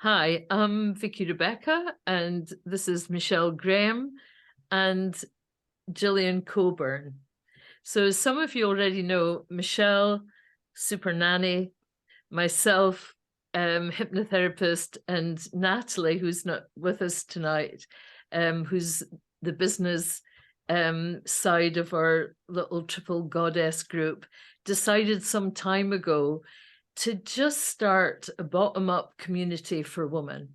Hi, I'm Vicky Rebecca, and this is Michelle Graham and Gillian Cockburn. So some of you already know Michelle, super nanny, myself, hypnotherapist, and Natalie, who's not with us tonight, who's the business side of our little triple goddess group, decided some time ago to just start a bottom-up community for women,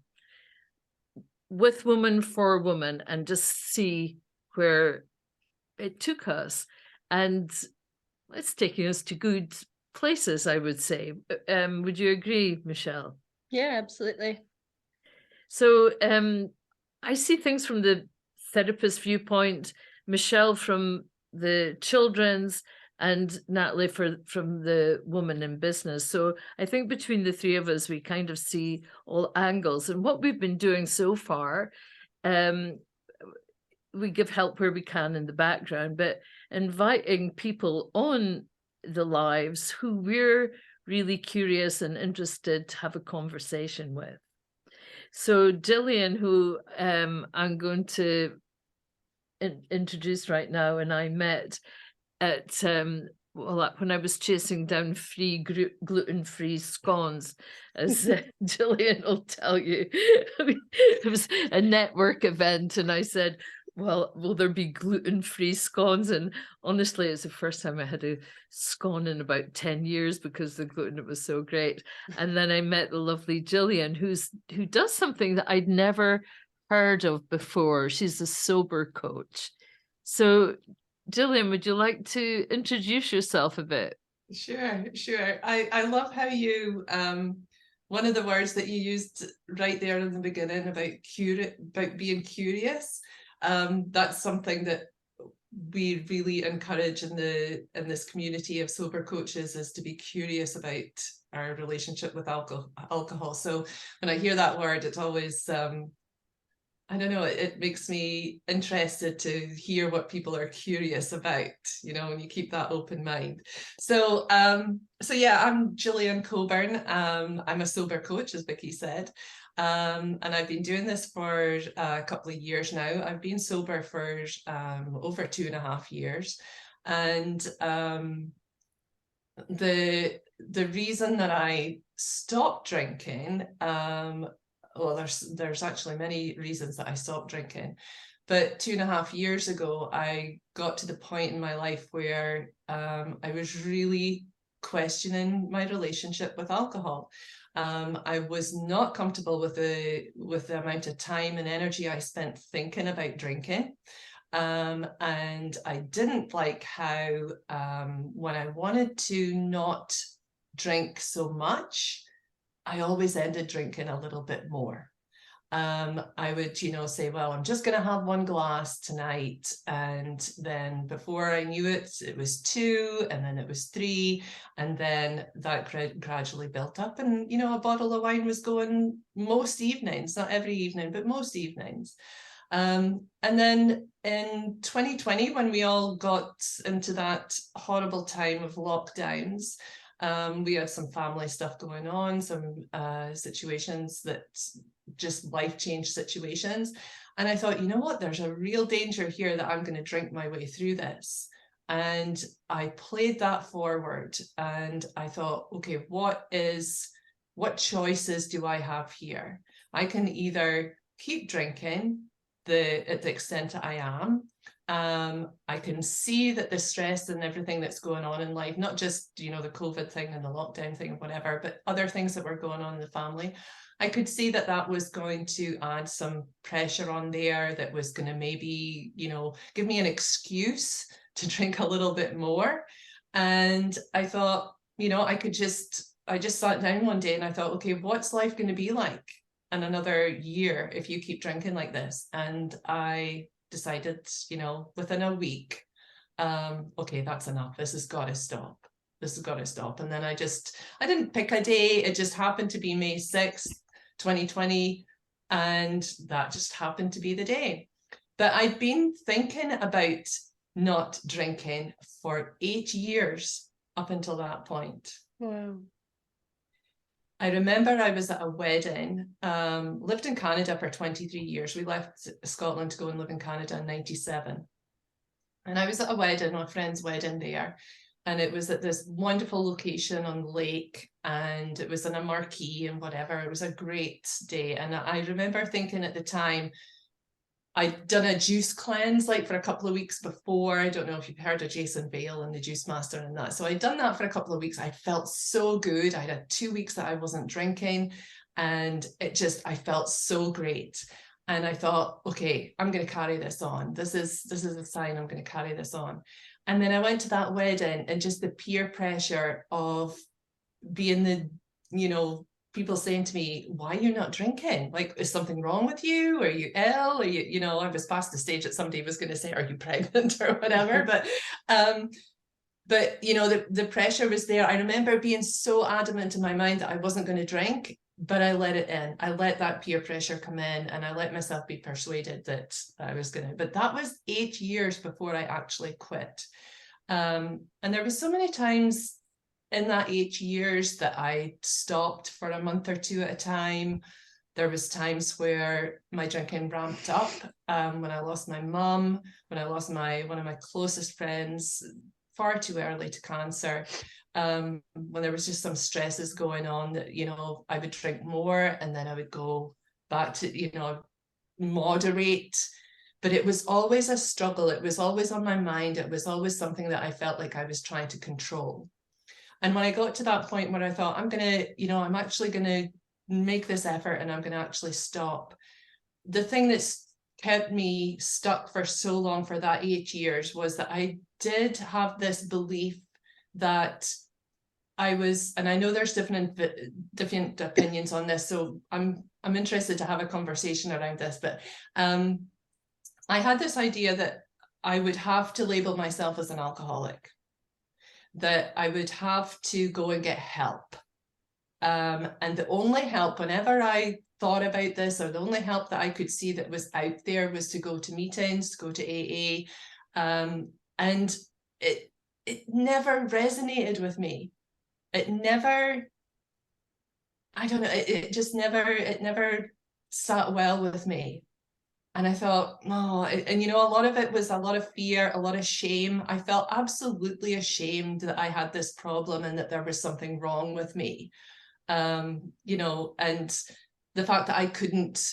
with women for women, and just see where it took us. And it's taking us to good places, I would say. Would you agree, Michelle? Yeah, absolutely. So I see things from the therapist viewpoint, Michelle from the children's, and Natalie from the woman in business. So I think between the three of us, we kind of see all angles. And what we've been doing so far, we give help where we can in the background, but inviting people on the lives who we're really curious and interested to have a conversation with. So Gillian, who I'm going to introduce right now, and I met at when I was chasing down free gluten-free scones, as Gillian will tell you. It was a network event, and I said, well, will there be gluten-free scones? And honestly, it's the first time I had a scone in about 10 years because the gluten was so great. And then I met the lovely Gillian, who does something that I'd never heard of before. She's a sober coach. So Gillian, would you like to introduce yourself a bit? Sure. I love how you one of the words that you used right there in the beginning about being curious. That's something that we really encourage in this community of sober coaches, is to be curious about our relationship with alcohol. So when I hear that word, it's always I don't know, it makes me interested to hear what people are curious about, when you keep that open mind. So yeah, I'm Gillian Cockburn. I'm a sober coach, as Vicky said. And I've been doing this for a couple of years now. I've been sober for over 2.5 years. And the reason that I stopped drinking, well, there's actually many reasons that I stopped drinking, but 2.5 years ago, I got to the point in my life where I was really questioning my relationship with alcohol. I was not comfortable with the amount of time and energy I spent thinking about drinking. And I didn't like how when I wanted to not drink so much, I always ended drinking a little bit more. I would, say, well, I'm just going to have one glass tonight. And then before I knew it, it was 2, and then it was 3. And then that gradually built up. And, a bottle of wine was going most evenings, not every evening, but most evenings. And then in 2020, when we all got into that horrible time of lockdowns, we had some family stuff going on, some situations that just life change situations. And I thought, you know what, there's a real danger here that I'm going to drink my way through this. And I played that forward, and I thought, okay, what choices do I have here? I can either keep drinking at the extent that I am. I can see that the stress and everything that's going on in life, not just, the COVID thing and the lockdown thing and whatever, but other things that were going on in the family, I could see that that was going to add some pressure on there, that was going to maybe, give me an excuse to drink a little bit more. And I thought, I just sat down one day and I thought, okay, what's life going to be like in another year if you keep drinking like this? And I decided, within a week, okay, that's enough. This has got to stop. And then I didn't pick a day. It just happened to be May 6th, 2020. And that just happened to be the day. But I'd been thinking about not drinking for 8 years up until that point. Wow. I remember I was at a wedding, lived in Canada for 23 years. We left Scotland to go and live in Canada in 97. And I was at a wedding, a friend's wedding there. And it was at this wonderful location on the lake, and it was in a marquee and whatever. It was a great day. And I remember thinking at the time, I'd done a juice cleanse like for a couple of weeks before. I don't know if you've heard of Jason Bale and the Juice Master and that. So I'd done that for a couple of weeks. I felt so good. I had 2 weeks that I wasn't drinking, and I felt so great. And I thought, okay, I'm going to carry this on. This is a sign I'm going to carry this on. And then I went to that wedding, and just the peer pressure of being people saying to me, why are you not drinking? Like, is something wrong with you? Are you ill? Are you, I was past the stage that somebody was going to say, are you pregnant or whatever? But the pressure was there. I remember being so adamant in my mind that I wasn't going to drink, but I let it in. I let that peer pressure come in, and I let myself be persuaded that I was going to. But that was 8 years before I actually quit. And there was so many times in that 8 years that I stopped for a month or two at a time. There was times where my drinking ramped up, when I lost my mum, when I lost one of my closest friends far too early to cancer, when there was just some stresses going on that, I would drink more, and then I would go back to, moderate. But it was always a struggle. It was always on my mind. It was always something that I felt like I was trying to control. And when I got to that point where I thought, I'm actually going to make this effort, and I'm going to actually stop. The thing that's kept me stuck for so long, for that 8 years, was that I did have this belief that I was, and I know there's different opinions on this, so I'm interested to have a conversation around this, but I had this idea that I would have to label myself as an alcoholic, that I would have to go and get help. And the only help, whenever I thought about this, or the only help that I could see that was out there, was to go to meetings, to go to AA. And it never resonated with me. It never, I don't know, it never sat well with me. And I thought, and a lot of it was a lot of fear, a lot of shame. I felt absolutely ashamed that I had this problem and that there was something wrong with me. And the fact that I couldn't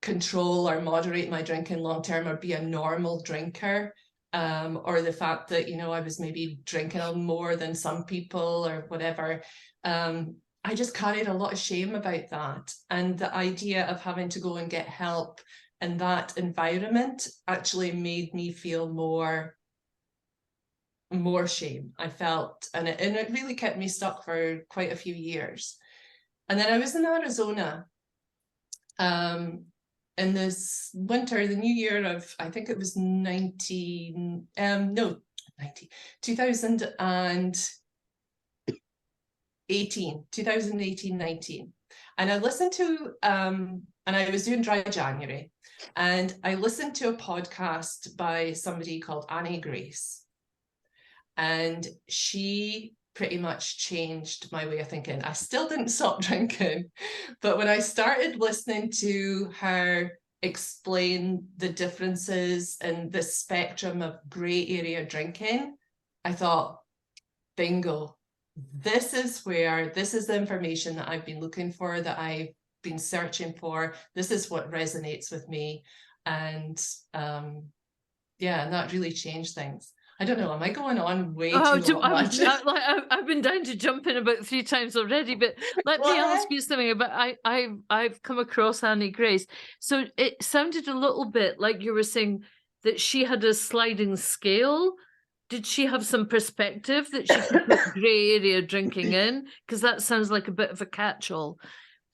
control or moderate my drinking long term, or be a normal drinker, or the fact that, I was maybe drinking more than some people or whatever. I just carried a lot of shame about that. And the idea of having to go and get help in that environment actually made me feel more shame. I felt, and it really kept me stuck for quite a few years. And then I was in Arizona in this winter, the new year of, I think it was 2018, 19. And I listened to, and I was doing dry January, and I listened to a podcast by somebody called Annie Grace. And she pretty much changed my way of thinking. I still didn't stop drinking, but when I started listening to her explain the differences and the spectrum of gray area drinking, I thought, bingo, this is the information that I've been looking for, that I've been searching for. This is what resonates with me. And and that really changed things. I don't know, am I going on way too much? I've been down to jump in about 3 times already, but let me ask you something about, I've come across Annie Grace. So it sounded a little bit like you were saying that she had a sliding scale. Did she have some perspective that she could put grey area drinking in? Because that sounds like a bit of a catch-all.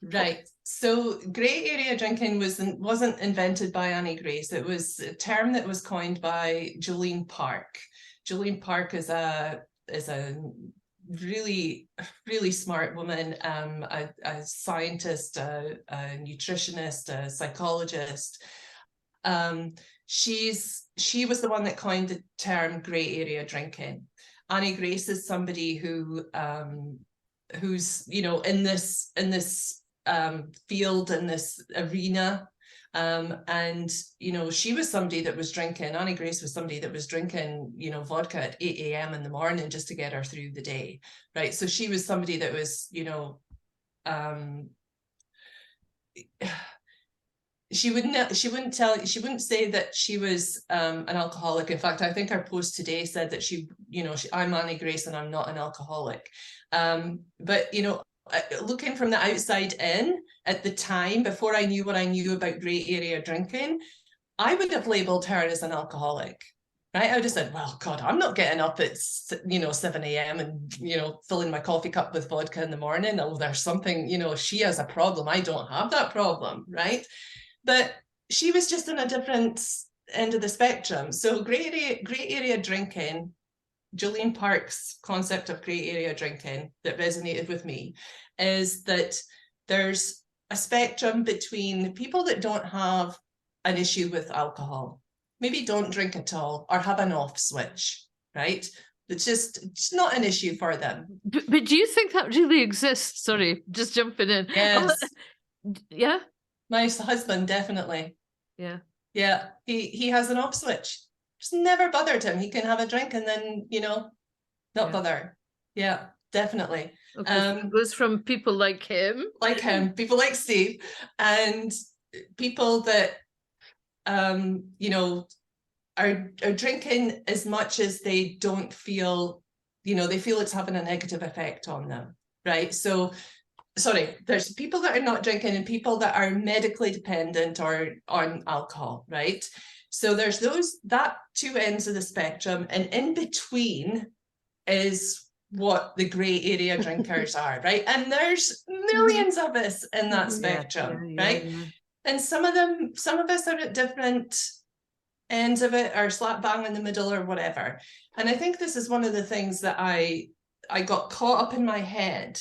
Right. So grey area drinking wasn't invented by Annie Grace. It was a term that was coined by Gillian Park. Gillian Park is a really, really smart woman, a scientist, a nutritionist, a psychologist. She was the one that coined the term grey area drinking. Annie Grace is somebody who who's, you know, in this field, in this arena. And, you know, she was somebody that was drinking, Annie Grace was somebody that was drinking, you know, vodka at 8 a.m. in the morning just to get her through the day, right? So she was somebody that was, you know, she wouldn't say that she was an alcoholic. In fact, I think our post today said that she, you know, I'm Annie Grace and I'm not an alcoholic. But, you know, looking from the outside in at the time, before I knew what I knew about grey area drinking, I would have labelled her as an alcoholic, right? I would have said, well, God, I'm not getting up at, you know, 7 a.m. and, you know, filling my coffee cup with vodka in the morning. Oh, there's something, you know, she has a problem. I don't have that problem, right? But she was just on a different end of the spectrum. So grey area drinking, Julian Park's concept of grey area drinking that resonated with me is that there's a spectrum between people that don't have an issue with alcohol, maybe don't drink at all or have an off switch, right? It's not an issue for them. But do you think that really exists? Sorry, just jumping in. Yes. Yeah. My husband, definitely. Yeah. Yeah. He has an off switch. Just never bothered him. He can have a drink and then, you know, not bother. Yeah, definitely. Okay, it goes from people like him, people like Steve, and people that you know, are drinking as much as they don't feel, you know, they feel it's having a negative effect on them, right? So sorry, there's people that are not drinking and people that are medically dependent or on alcohol, right? So there's that two ends of the spectrum, and in between is what the grey area drinkers are, right? And there's millions of us in that spectrum, right? And some of us are at different ends of it, or slap bang in the middle or whatever. And I think this is one of the things that I got caught up in my head.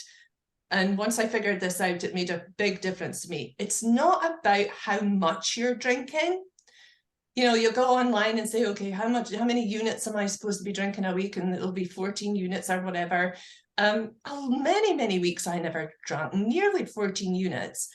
And once I figured this out, it made a big difference to me. It's not about how much you're drinking. You know, you'll go online and say, okay, how many units am I supposed to be drinking a week? And it'll be 14 units or whatever. Many weeks I never drank nearly 14 units.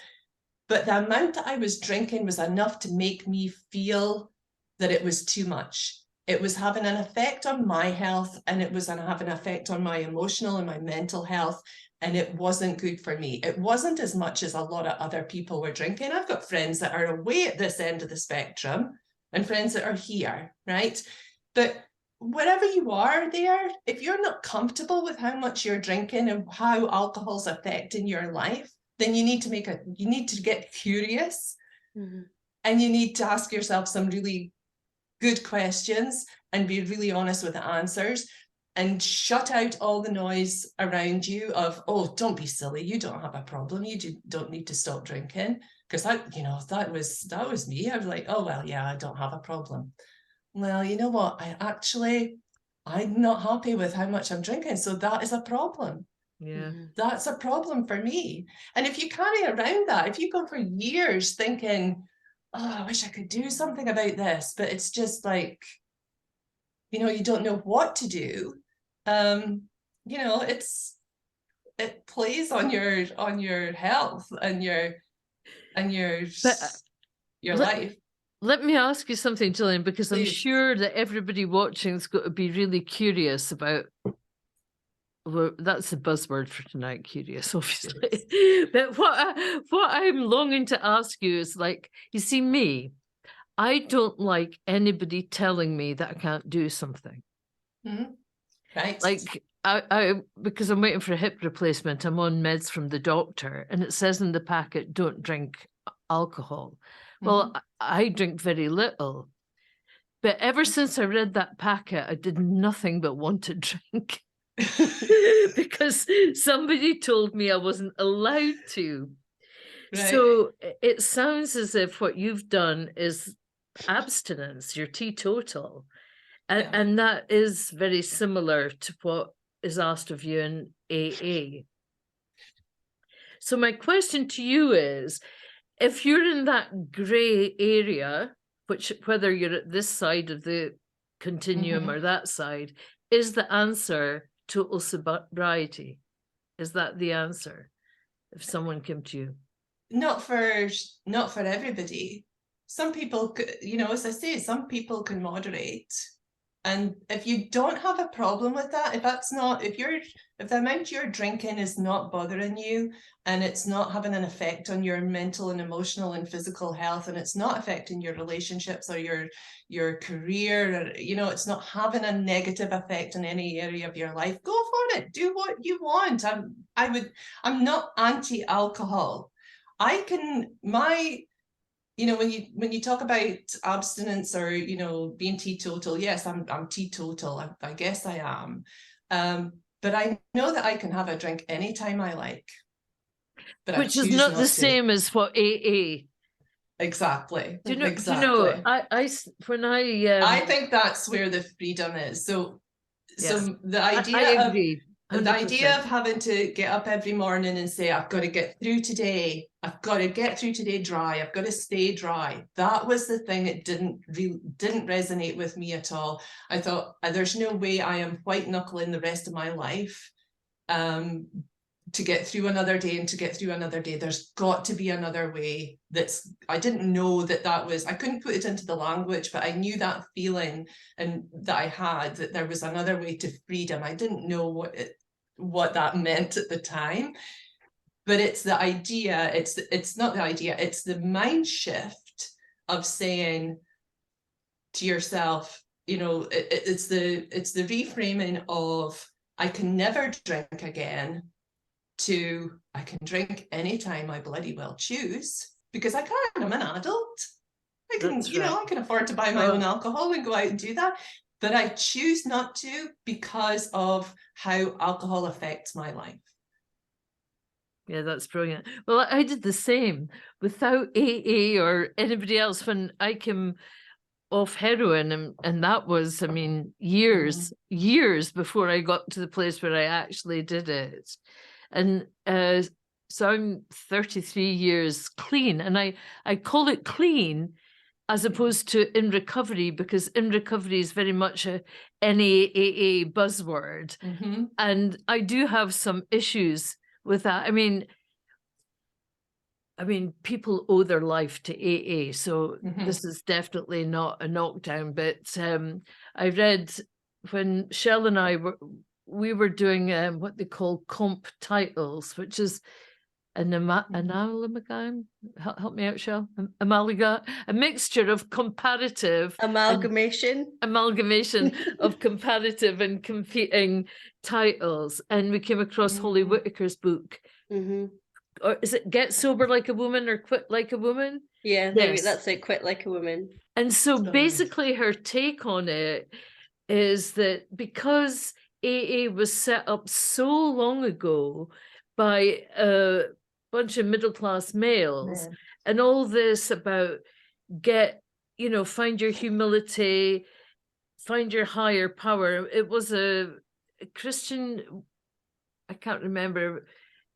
But the amount that I was drinking was enough to make me feel that it was too much. It was having an effect on my health, and it was having an effect on my emotional and my mental health. And it wasn't good for me. It wasn't as much as a lot of other people were drinking. I've got friends that are away at this end of the spectrum and friends that are here, right? But wherever you are there, if you're not comfortable with how much you're drinking and how alcohol's affecting your life, then you need to get curious, and you need to ask yourself some really good questions and be really honest with the answers, and shut out all the noise around you of, oh, don't be silly, you don't have a problem, you don't need to stop drinking. Because that was me. I was like, oh, well, yeah, I don't have a problem. Well, you know what? I'm not happy with how much I'm drinking. So that is a problem. Yeah. That's a problem for me. And if you carry around that, if you go for years thinking, oh, I wish I could do something about this, but it's just like, you know, you don't know what to do. You know, it plays on your health and your life. Let me ask you something, Gillian, because Please. I'm sure that everybody watching is going to be really curious about. Well, that's the buzzword for tonight, curious, obviously. But what I'm longing to ask you is, like, you see me, I don't like anybody telling me that I can't do something. Right. Like, I because I'm waiting for a hip replacement, I'm on meds from the doctor, and it says in the packet, don't drink alcohol. Well, I drink very little. But ever since I read that packet, I did nothing but want to drink. Because somebody told me I wasn't allowed to. Right. So it sounds as if what you've done is abstinence, you're teetotal. And that is very similar to what is asked of you in AA. So my question to you is, if you're in that grey area, whether you're at this side of the continuum or that side, is the answer total sobriety? Is that the answer? If someone came to you? Not for everybody. Some people, you know, as I say, some people can moderate. And if you don't have a problem with that, if the amount you're drinking is not bothering you, and it's not having an effect on your mental and emotional and physical health, and it's not affecting your relationships or your career, or, you know, it's not having a negative effect on any area of your life, go for it. Do what you want. I'm not anti-alcohol. You know, when you talk about abstinence or, you know, being teetotal, yes, I'm teetotal. I guess I am. But I know that I can have a drink anytime I like. But Which is not the same as what AA. Exactly. Do you know? Exactly. Do you know? I think that's where the freedom is. So the idea I agree. 100%. The idea of having to get up every morning and say, I've got to get through today. I've got to get through today dry. I've got to stay dry. That was the thing that didn't resonate with me at all. I thought, there's no way I am white knuckling the rest of my life to get through another day and to get through another day. There's got to be another way. I didn't know that was, I couldn't put it into the language, but I knew that feeling and that I had, that there was another way to freedom. I didn't know what that meant at the time, but it's the idea, it's not the idea, it's the mind shift of saying to yourself, you know, it's the reframing of, I can never drink again, to I can drink anytime I bloody well choose, because I can. I'm an adult. I can, you know, I can afford to buy my own alcohol and go out and do that. But I choose not to because of how alcohol affects my life. Yeah, that's brilliant. Well, I did the same without AA or anybody else when I came off heroin, and that was, I mean, years before I got to the place where I actually did it. And so I'm 33 years clean, and I call it clean as opposed to in recovery, because in recovery is very much a NAAA buzzword. And I do have some issues with that. I mean, people owe their life to AA, so this is definitely not a knockdown. But I read when Shell and I we were doing what they call comp titles, which is an amalgam. Help me out, Shell. A mixture of comparative amalgamation of comparative and competing titles, and we came across Holly Whitaker's book. Or is it Get Sober Like a Woman or Quit Like a Woman? Yeah, maybe that's it, Quit Like a Woman. And so basically her take on it is that because AA was set up so long ago by a bunch of middle-class males, and all this about find your humility, find your higher power. It was a Christian, I can't remember,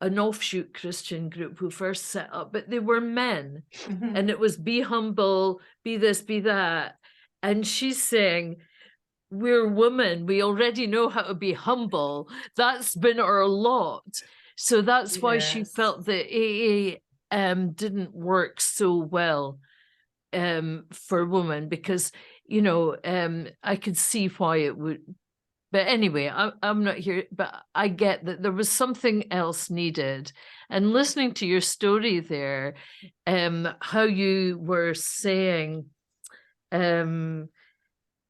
an offshoot Christian group who first set up, but they were men. And it was be humble, be this, be that. And she's saying, we're women, we already know how to be humble. That's been our lot. So that's why she felt that AA didn't work so well for women, because, I could see why it would. But anyway, I'm not here, but I get that there was something else needed. And listening to your story there, how you were saying, I'll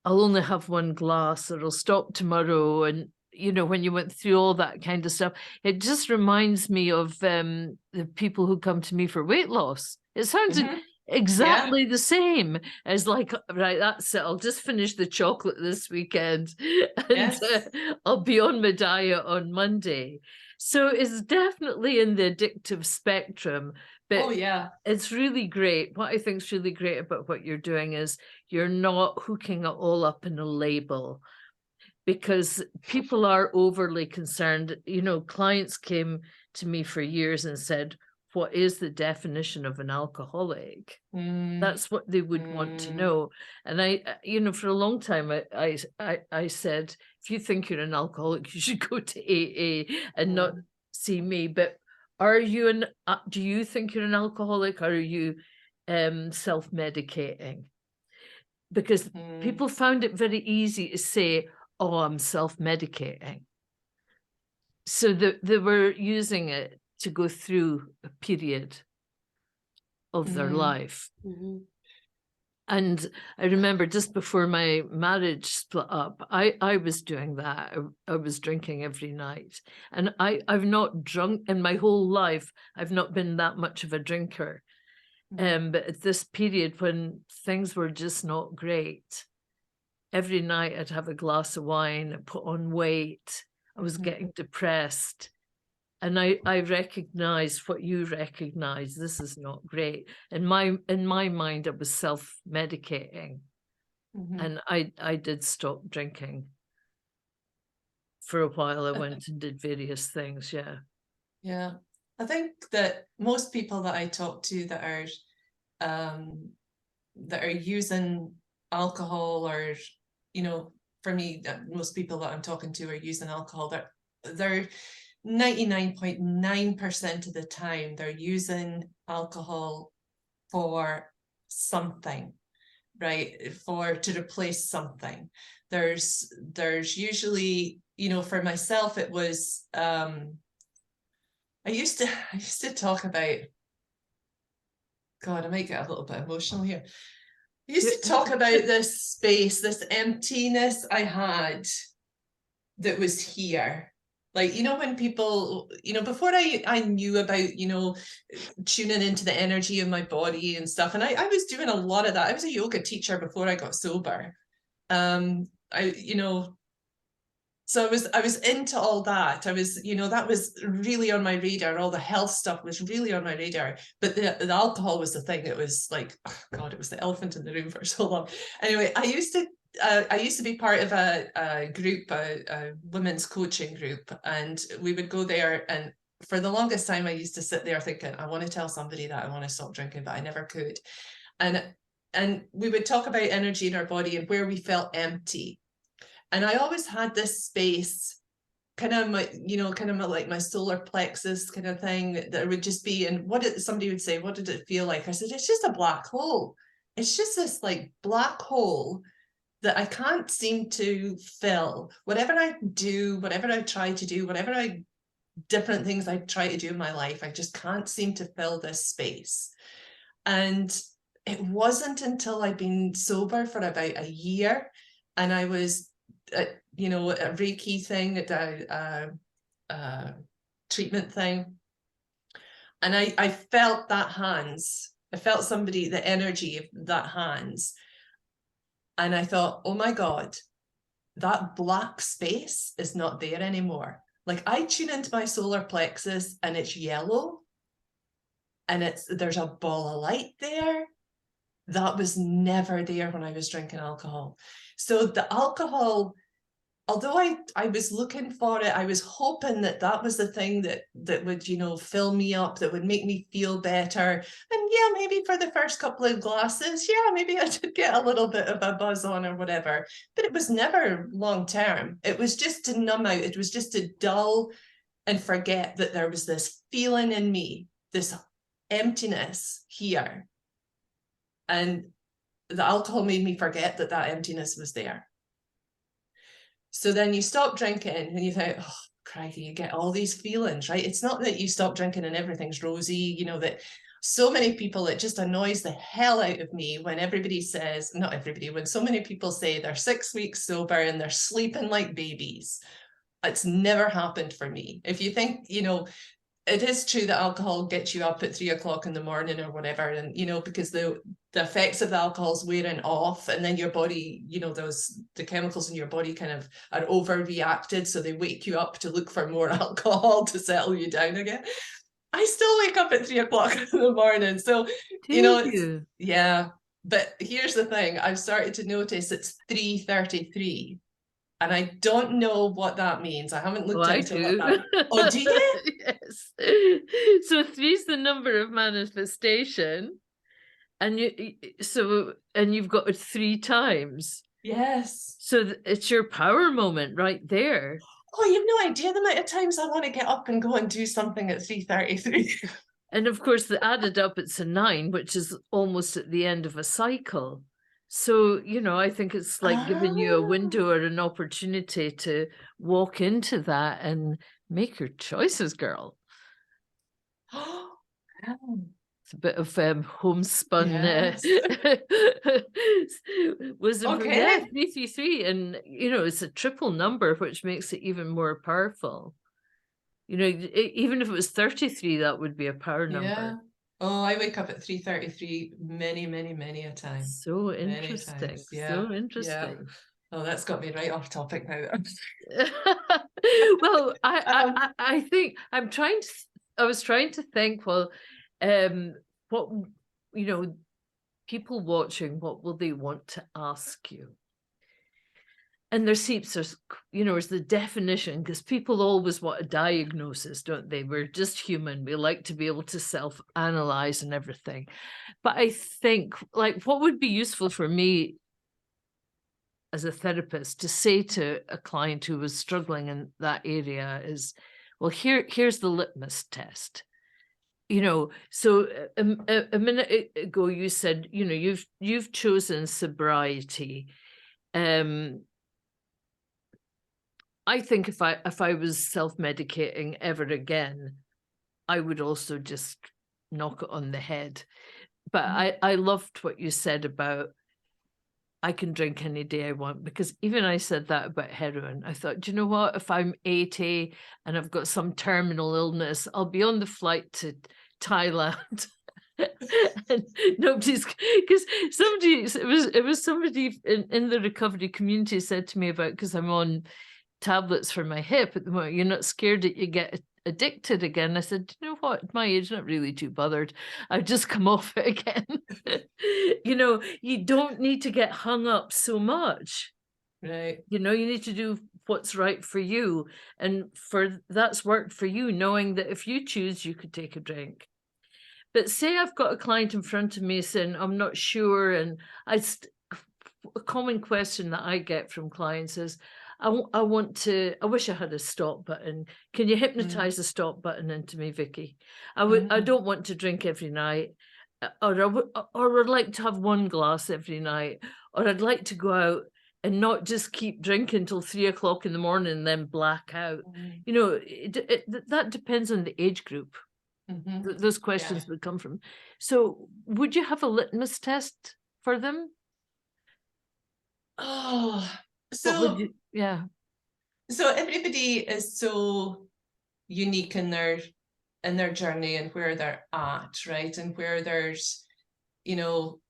only have one glass, or I'll stop tomorrow. And, when you went through all that kind of stuff, it just reminds me of the people who come to me for weight loss. It sounds exactly the same as like, right, that's it, I'll just finish the chocolate this weekend and I'll be on my diet on Monday. So it's definitely in the addictive spectrum, but it's really great. What I think is really great about what you're doing is you're not hooking it all up in a label, because people are overly concerned. Clients came to me for years and said, what is the definition of an alcoholic? That's what they would want to know. And I, for a long time, I said, if you think you're an alcoholic, you should go to AA and not see me, but are you do you think you're an alcoholic, or are you self-medicating? Because people found it very easy to say, oh, I'm self-medicating. So they were using it to go through a period of their life. And I remember just before my marriage split up, I was doing that. I was drinking every night. And I've not drunk in my whole life. I've not been that much of a drinker. But at this period when things were just not great, every night I'd have a glass of wine, I'd put on weight. I was getting depressed. And I recognized what you recognize. This is not great. In my mind, I was self-medicating. And I did stop drinking. For a while, I went and did various things, yeah. Yeah. I think that most people that I talk to that are using alcohol, or, you know, for me, most people that I'm talking to are using alcohol. They're 99.9% of the time they're using alcohol for something, right? To replace something. There's usually, you know, for myself, it was I used to talk about, God, I might get a little bit emotional here. I used to talk about this space, this emptiness I had that was here. Like, you know, when people, you know, before I knew about, you know, tuning into the energy of my body and stuff, and I was doing a lot of that. I was a yoga teacher before I got sober. You know, so I was into all that. I was, you know, that was really on my radar. All the health stuff was really on my radar. But the alcohol was the thing that was like, oh God, it was the elephant in the room for so long. Anyway, I used to be part of a group, a women's coaching group, and we would go there. And for the longest time, I used to sit there thinking, I want to tell somebody that I want to stop drinking, but I never could. And we would talk about energy in our body and where we felt empty. And I always had this space, kind of my, you know, kind of like my solar plexus kind of thing, that would just be, and somebody would say, what did it feel like? I said, it's just a black hole. It's just this like black hole that I can't seem to fill. Whatever I do, whatever I try to do, different things I try to do in my life, I just can't seem to fill this space. And it wasn't until I'd been sober for about a year, and I was, you know, a Reiki thing, a treatment thing, and I felt that hands. I felt somebody, the energy of that hands, and I thought, oh my God, that black space is not there anymore. Like, I tune into my solar plexus and it's yellow, and there's a ball of light there. That was never there when I was drinking alcohol. So the alcohol, although I was looking for it, I was hoping that was the thing that would, you know, fill me up, that would make me feel better. And yeah, maybe for the first couple of glasses, yeah, maybe I did get a little bit of a buzz on or whatever, but it was never long term. It was just to numb out. It was just to dull and forget that there was this feeling in me, this emptiness here. And the alcohol made me forget that emptiness was there. So then you stop drinking and you think, oh, crikey, you get all these feelings, right? It's not that you stop drinking and everything's rosy, you know, that so many people, it just annoys the hell out of me when everybody says, not everybody, when so many people say they're 6 weeks sober and they're sleeping like babies. It's never happened for me. If you think, you know, it is true that alcohol gets you up at 3 o'clock in the morning or whatever, and you know, because the effects of the alcohol's wearing off, and then your body, you know, the chemicals in your body kind of are overreacted, so they wake you up to look for more alcohol to settle you down again. I still wake up at 3 o'clock in the morning, so you know, yeah. But here's the thing: I've started to notice it's 3:33. And I don't know what that means. I haven't looked into what that means. Oh, do you? Yes. So 3 is the number of manifestation. And you've got it 3 times. Yes. So it's your power moment right there. Oh, you've no idea the amount of times I want to get up and go and do something at 3:33. And of course, the added up, it's a 9, which is almost at the end of a cycle. So, you know, I think it's like giving you a window or an opportunity to walk into that and make your choices, girl. It's a bit of homespun Yes. wisdom. Okay. Yeah, 333, and you know, it's a triple number, which makes it even more powerful. You know, even if it was 33, that would be a power number. Yeah. Oh, I wake up at 3:33 many a time. So interesting. Yeah. So interesting. Yeah. Oh, that's got me right off topic now. Well, I think I was trying to think, well, what, you know, people watching, what will they want to ask you? And there's heaps, there's, you know, there's the definition, because people always want a diagnosis, don't they? We're just human. We like to be able to self-analyze and everything. But I think, like, what would be useful for me as a therapist to say to a client who was struggling in that area is, well, here's the litmus test. You know, so a minute ago you said, you know, you've chosen sobriety. I think if I was self-medicating ever again, I would also just knock it on the head. But I loved what you said about I can drink any day I want, because even I said that about heroin. I thought, do you know what? If I'm 80 and I've got some terminal illness, I'll be on the flight to Thailand. And nobody's, because somebody, it was somebody in the recovery community said to me about, because I'm on tablets for my hip at the moment, you're not scared that you get addicted again? I said, you know what, at my age, not really too bothered. I've just come off it again. You know, you don't need to get hung up so much. Right. You know, you need to do what's right for you. And for that's worked for you, knowing that if you choose, you could take a drink. But say I've got a client in front of me saying, I'm not sure. And a common question that I get from clients is, I wish I had a stop button. Can you hypnotize the stop button into me, Vicky? I don't want to drink every night, or I'd like to have one glass every night, or I'd like to go out and not just keep drinking till 3 o'clock in the morning and then black out. You know, that depends on the age group. Those questions would come from. So would you have a litmus test for them? Oh, so yeah. So everybody is so unique in their journey and where they're at, right? And where there's, you know,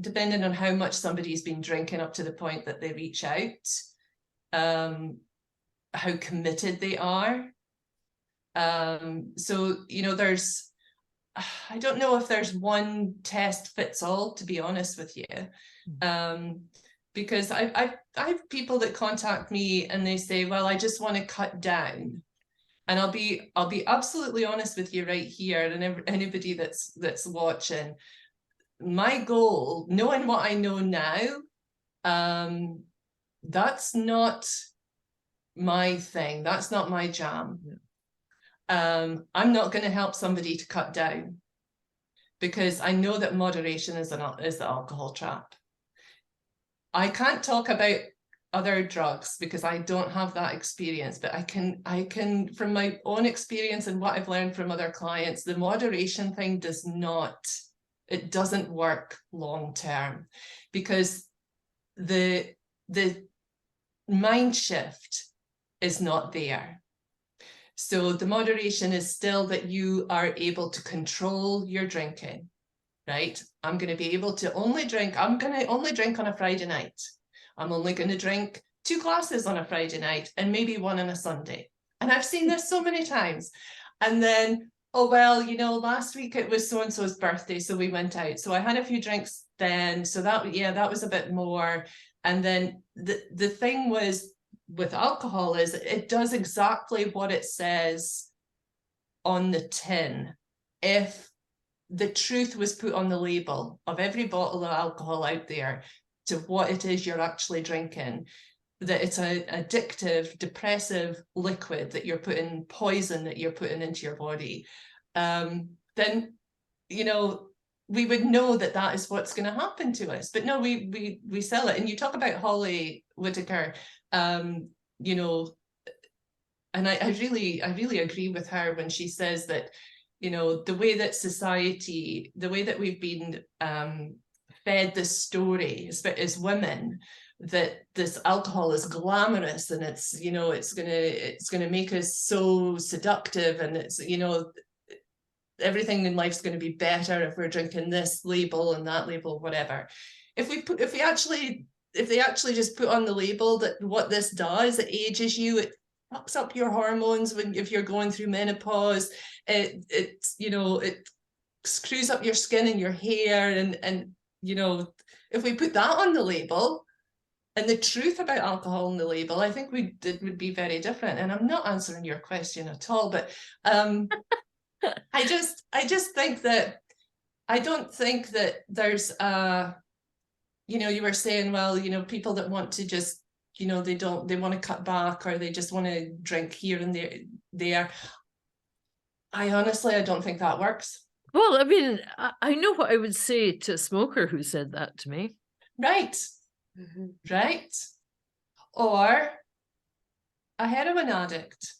depending on how much somebody's been drinking up to the point that they reach out, how committed they are. So, you know, I don't know if there's one test fits all, to be honest with you. Because I have people that contact me and they say, well, I just want to cut down. And I'll be absolutely honest with you right here, and anybody that's watching. My goal, knowing what I know now, that's not my thing. That's not my jam. I'm not going to help somebody to cut down, because I know that moderation is the alcohol trap. I can't talk about other drugs because I don't have that experience, but I can from my own experience and what I've learned from other clients, the moderation thing doesn't work long term, because the mind shift is not there. So the moderation is still that you are able to control your drinking, right? I'm going to be able to only drink, I'm going to only drink on a Friday night. I'm only going to drink 2 glasses on a Friday night and maybe 1 on a Sunday. And I've seen this so many times. And then, oh, well, you know, last week it was so-and-so's birthday, so we went out. So I had a few drinks then. So that was a bit more. And then the thing was with alcohol is it does exactly what it says on the tin. If the truth was put on the label of every bottle of alcohol out there to what it is you're actually drinking, that it's an addictive, depressive liquid, that you're putting poison, that you're putting into your body, then, you know, we would know that that is what's going to happen to us. But no, we sell it. And you talk about Holly Whitaker, you know, and I really agree with her when she says that, you know, the way that society, the way that we've been fed this story as women, that this alcohol is glamorous and it's, you know, it's gonna make us so seductive, and it's, you know, everything in life's going to be better if we're drinking this label and that label, whatever. If they actually just put on the label that what this does, it ages you, it fucks up your hormones if you're going through menopause, it's, you know, it screws up your skin and your hair, and you know, if we put that on the label and the truth about alcohol on the label, I think it would be very different. And I'm not answering your question at all, but I just think that, I don't think that there's you know, you were saying, well, you know, people that want to just, you know, they want to cut back, or they just want to drink here and there. I honestly don't think that works. Well, I mean, I know what I would say to a smoker who said that to me. Right. Right. Or a heroin addict.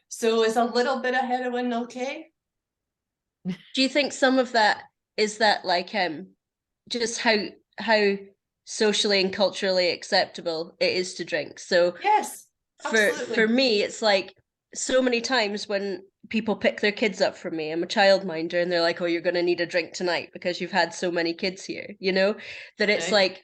So is a little bit of heroin okay? Do you think some of that is that, like, just how socially and culturally acceptable it is to drink? So yes, for me, it's like, so many times when people pick their kids up from me, I'm a childminder, and they're like, oh, you're going to need a drink tonight because you've had so many kids here, you know, that it's like,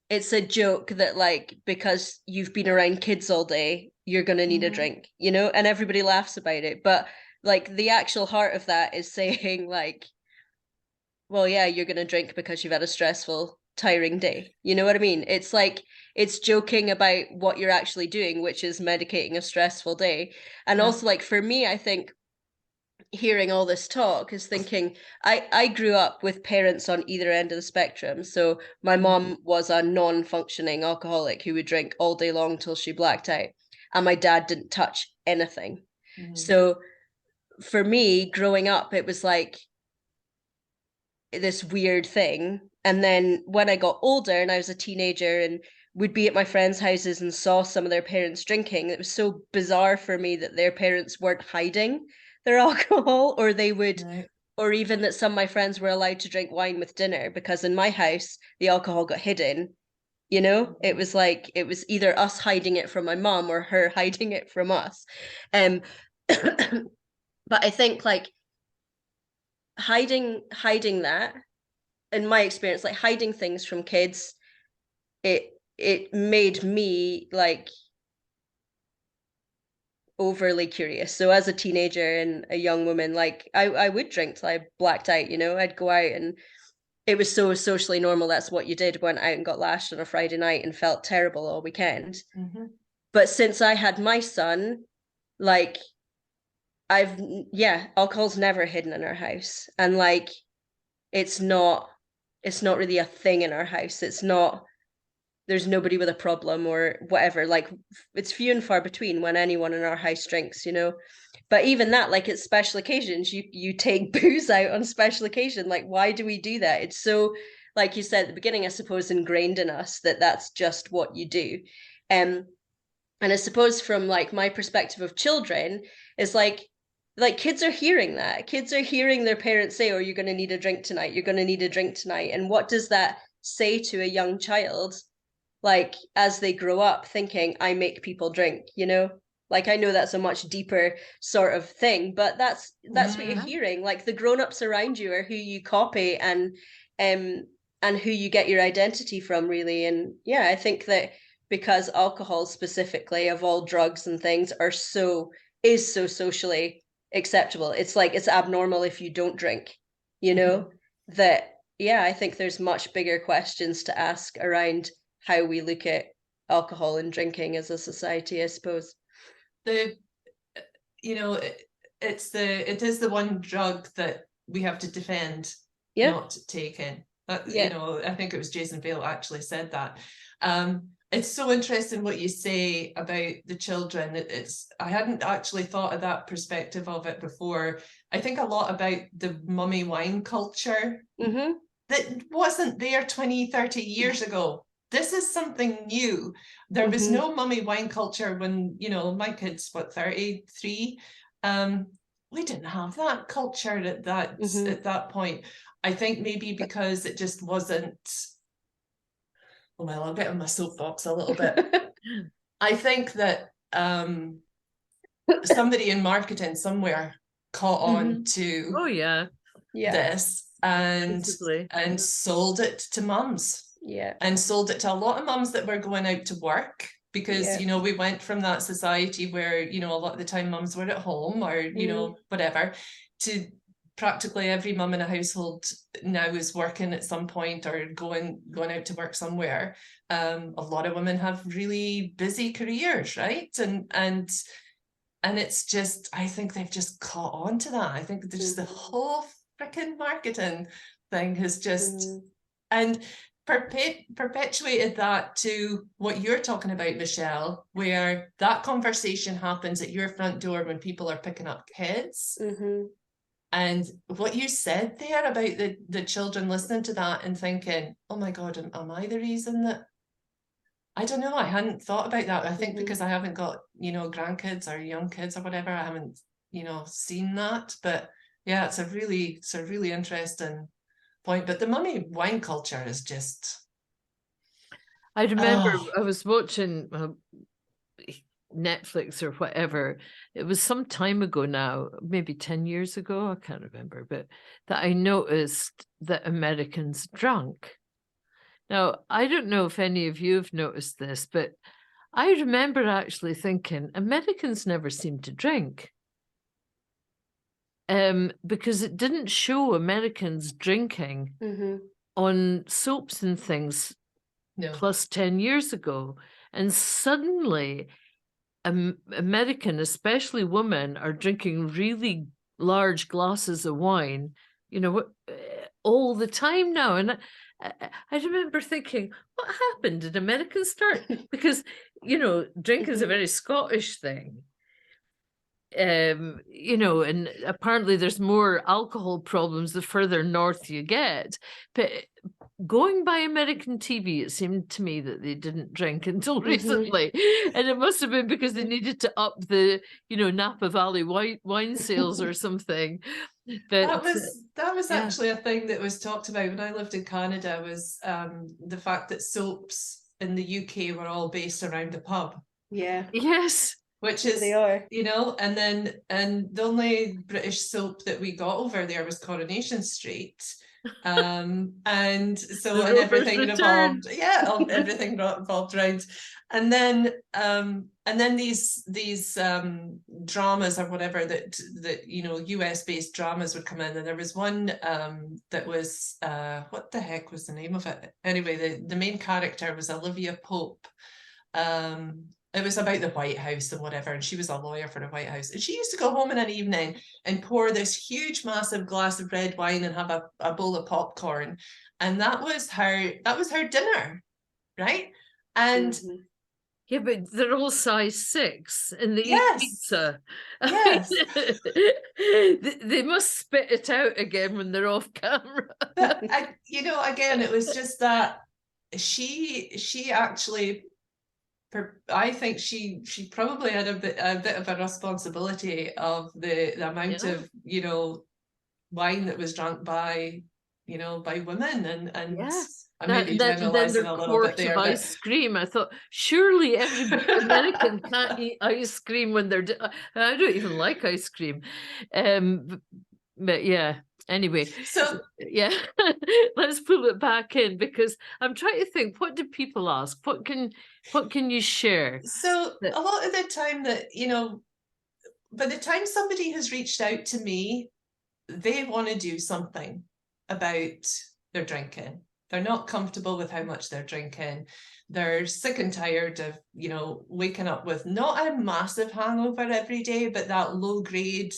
it's a joke that, like, because you've been around kids all day, you're going to need a drink, you know, and everybody laughs about it. But like, the actual heart of that is saying, like, well, yeah, you're going to drink because you've had a stressful, tiring day. You know what I mean? It's like, it's joking about what you're actually doing, which is medicating a stressful day. And also, like, for me, I think hearing all this talk is thinking, I grew up with parents on either end of the spectrum. So my mom was a non-functioning alcoholic who would drink all day long till she blacked out, and my dad didn't touch anything. So for me, growing up, it was like this weird thing. And then when I got older and I was a teenager and would be at my friends' houses and saw some of their parents drinking, it was so bizarre for me that their parents weren't hiding their alcohol, or they would, or even that some of my friends were allowed to drink wine with dinner, because in my house the alcohol got hidden, you know. It was like, it was either us hiding it from my mom or her hiding it from us. But I think, like, hiding that, in my experience, like hiding things from kids, it made me, like, overly curious. So as a teenager and a young woman, like, I would drink till I blacked out, you know. I'd go out, and it was so socially normal. That's what you did. Went out and got lashed on a Friday night and felt terrible all weekend. But since I had my son, like, alcohol's never hidden in our house. And like, it's not really a thing in our house. It's not, there's nobody with a problem or whatever. Like, it's few and far between when anyone in our house drinks, you know. But even that, like, at special occasions, you take booze out on special occasion. Like, why do we do that? It's so, like you said at the beginning, I suppose, ingrained in us that that's just what you do. And I suppose from, like, my perspective of children, is like kids are hearing that. Kids are hearing their parents say, oh, you're going to need a drink tonight. You're going to need a drink tonight. And what does that say to a young child, like, as they grow up thinking, I make people drink, you know? Like, I know that's a much deeper sort of thing, but that's what you're hearing. Like, the grown-ups around you are who you copy, and who you get your identity from, really. And yeah, I think that because alcohol specifically, of all drugs and things, is so socially acceptable, it's like, it's abnormal if you don't drink, you know. That, yeah, I think there's much bigger questions to ask around how we look at alcohol and drinking as a society, I suppose. It is the one drug that we have to defend not taking. You know, I think it was Jason Vale actually said that. it's so interesting what you say about the children. I hadn't actually thought of that perspective of it before. I think a lot about the mummy wine culture that wasn't there 20, 30 years ago. This is something new. There was no mummy wine culture when, you know, my kid's, what, 33? We didn't have that culture at that point. I think maybe because it just wasn't, well, I'll get on my soapbox a little bit. I think that somebody in marketing somewhere caught on to this and sold it to mums. And sold it to a lot of mums that were going out to work, because you know, we went from that society where, you know, a lot of the time mums were at home or you know, whatever, to practically every mum in a household now is working at some point or going out to work somewhere. A lot of women have really busy careers, right? And it's just, I think they've just caught on to that. I think just the whole freaking marketing thing has just and perpetuated that to what you're talking about, Michelle, where that conversation happens at your front door when people are picking up kids. And what you said there about the children listening to that and thinking, oh my God, am I the reason that, I don't know, I hadn't thought about that. I think because I haven't got, you know, grandkids or young kids or whatever, I haven't, you know, seen that. But yeah, it's a really interesting point. But the mummy wine culture is just, I remember I was watching Netflix or whatever. It was some time ago now, maybe 10 years ago, I can't remember, but that I noticed that Americans drank. Now, I don't know if any of you have noticed this, but I remember actually thinking Americans never seem to drink. Because it didn't show Americans drinking on soaps and things plus 10 years ago. And suddenly, American, especially women, are drinking really large glasses of wine, you know, all the time now. And I remember thinking, what happened? Did Americans start? Because, you know, drink is a very Scottish thing. You know, and apparently there's more alcohol problems the further north you get. But going by American TV, it seemed to me that they didn't drink until recently. And it must have been because they needed to up the, you know, Napa Valley wine sales or something. But that was actually a thing that was talked about when I lived in Canada, was the fact that soaps in the UK were all based around the pub. Yes. Which is, you know, and the only British soap that we got over there was Coronation Street. And so and everything revolved, everything revolved around. And then these dramas or whatever that you know, US based dramas would come in, and there was one that was what the heck was the name of it? Anyway, the main character was Olivia Pope. It was about the White House and whatever, and she was a lawyer for the White House. And she used to go home in an evening and pour this huge, massive glass of red wine and have a bowl of popcorn. And that was her dinner, right? And yeah, but they're all size 6 and they eat pizza. Yes. They must spit it out again when they're off camera. But you know, again, it was just that she actually, I think she probably had a bit of a responsibility of the amount of, you know, wine that was drunk by, you know, by women, and I may be generalizing a little bit there. But ice cream. I thought surely every American can't eat ice cream when they're. I don't even like ice cream, but yeah. Anyway, so yeah, let's pull it back in, because I'm trying to think, what do people ask? What can you share? So a lot of the time that, you know, by the time somebody has reached out to me, they want to do something about their drinking. They're not comfortable with how much they're drinking. They're sick and tired of, you know, waking up with not a massive hangover every day, but that low grade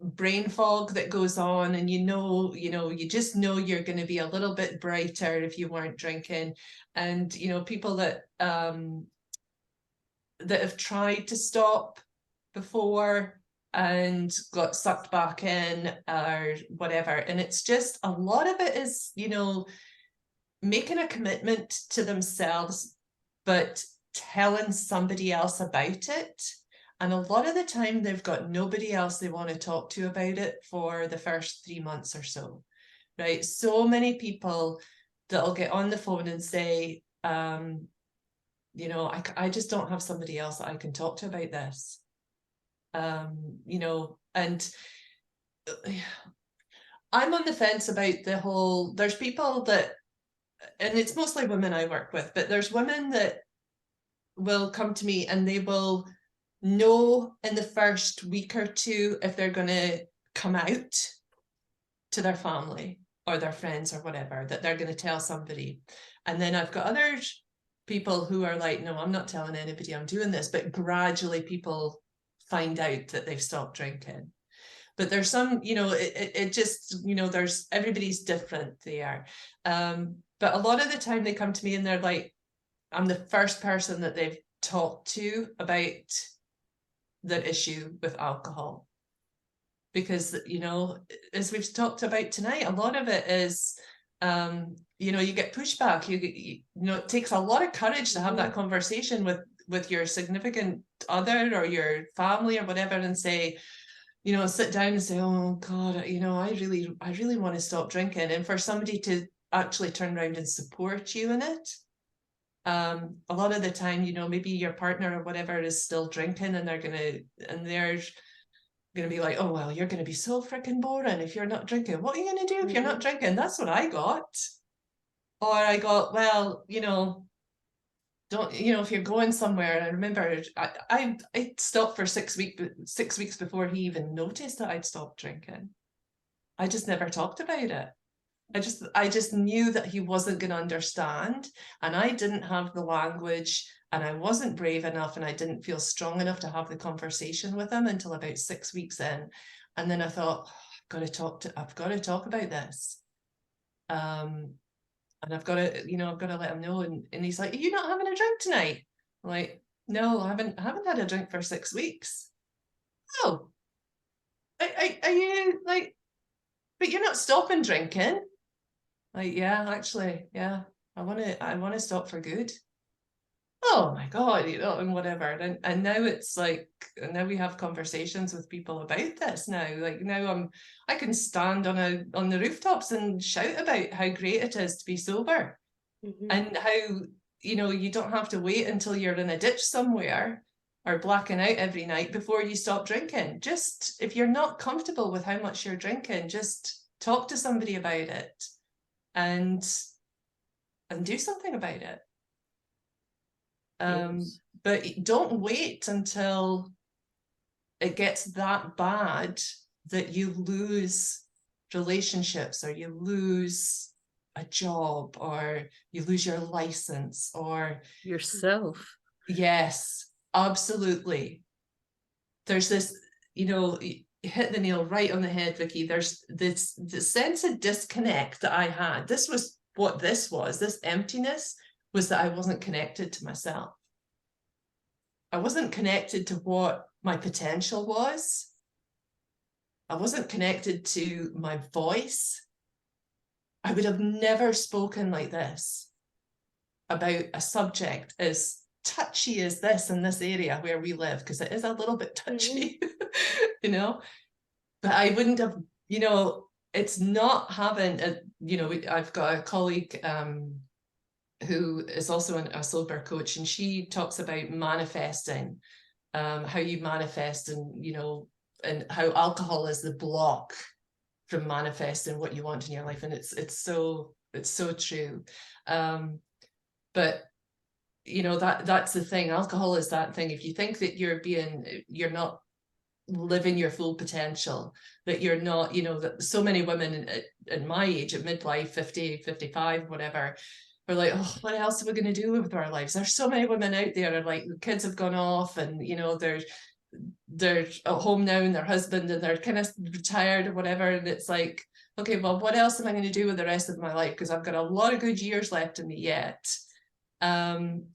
brain fog that goes on, and you just know you're going to be a little bit brighter if you weren't drinking. And people that have tried to stop before and got sucked back in or whatever, and it's just, a lot of it is making a commitment to themselves but telling somebody else about it. And a lot of the time they've got nobody else they want to talk to about it for the first 3 months or so, right? So many people that'll get on the phone and say, I just don't have somebody else that I can talk to about this. And I'm on the fence about the whole, there's people that, and it's mostly women I work with, but there's women that will come to me and they will know in the first week or two if they're going to come out to their family or their friends or whatever, that they're going to tell somebody. And then I've got other people who are like, no, I'm not telling anybody I'm doing this, but gradually people find out that they've stopped drinking. But there's some, it just, there's, everybody's different there. But a lot of the time they come to me and they're like, I'm the first person that they've talked to about the issue with alcohol. Because, as we've talked about tonight, a lot of it is, you get pushback. It takes a lot of courage to have that conversation with your significant other or your family or whatever, and say, sit down and say, oh God, I really want to stop drinking. And for somebody to actually turn around and support you in it. A lot of the time, maybe your partner or whatever is still drinking, and they're gonna be like, oh well, you're gonna be so freaking boring if you're not drinking. What are you gonna do if you're not drinking? That's what I got. Or I got, well, don't, if you're going somewhere. And I remember I stopped for 6 weeks before he even noticed that I'd stopped drinking. I just never talked about it. I just knew that he wasn't going to understand, and I didn't have the language, and I wasn't brave enough, and I didn't feel strong enough to have the conversation with him until about 6 weeks in. And then I thought, I've got to talk about this. And I've got to let him know. And he's like, are you not having a drink tonight? I'm like, no, I haven't had a drink for 6 weeks. Oh, are you like, but you're not stopping drinking? Like, yeah, actually, yeah, I want to stop for good. Oh my God, and whatever. And now it's like, now we have conversations with people about this now. Like now I can stand on the rooftops and shout about how great it is to be sober. And how, you don't have to wait until you're in a ditch somewhere or blacking out every night before you stop drinking. Just, if you're not comfortable with how much you're drinking, just talk to somebody about it and do something about it. Yes. But don't wait until it gets that bad that you lose relationships, or you lose a job, or you lose your license, or Yourself. Yes, absolutely. There's this, you hit the nail right on the head, Vicky. There's the sense of disconnect that I had. This was what this was. This emptiness was that I wasn't connected to myself. I wasn't connected to what my potential was. I wasn't connected to my voice. I would have never spoken like this about a subject as touchy as this in this area where we live, because it is a little bit touchy, but I wouldn't have, it's not having I've got a colleague who is also a sober coach, and she talks about manifesting, how you manifest, and how alcohol is the block from manifesting what you want in your life. And it's so true. But that's the thing. Alcohol is that thing. If you think that you're not living your full potential, that you're not, that so many women at my age, at midlife, 50, 55, whatever, are like, oh, what else are we going to do with our lives? There's so many women out there, and like, the kids have gone off, and they're at home now and their husband and they're kind of retired or whatever, and it's like, okay, well, what else am I going to do with the rest of my life? Because I've got a lot of good years left in me yet. And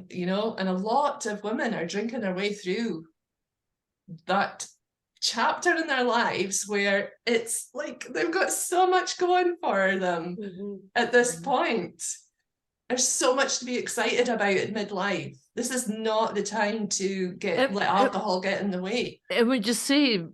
you know, and a lot of women are drinking their way through that chapter in their lives where it's like they've got so much going for them at this point. There's so much to be excited about at midlife. This is not the time to let alcohol get in the way. I would just say,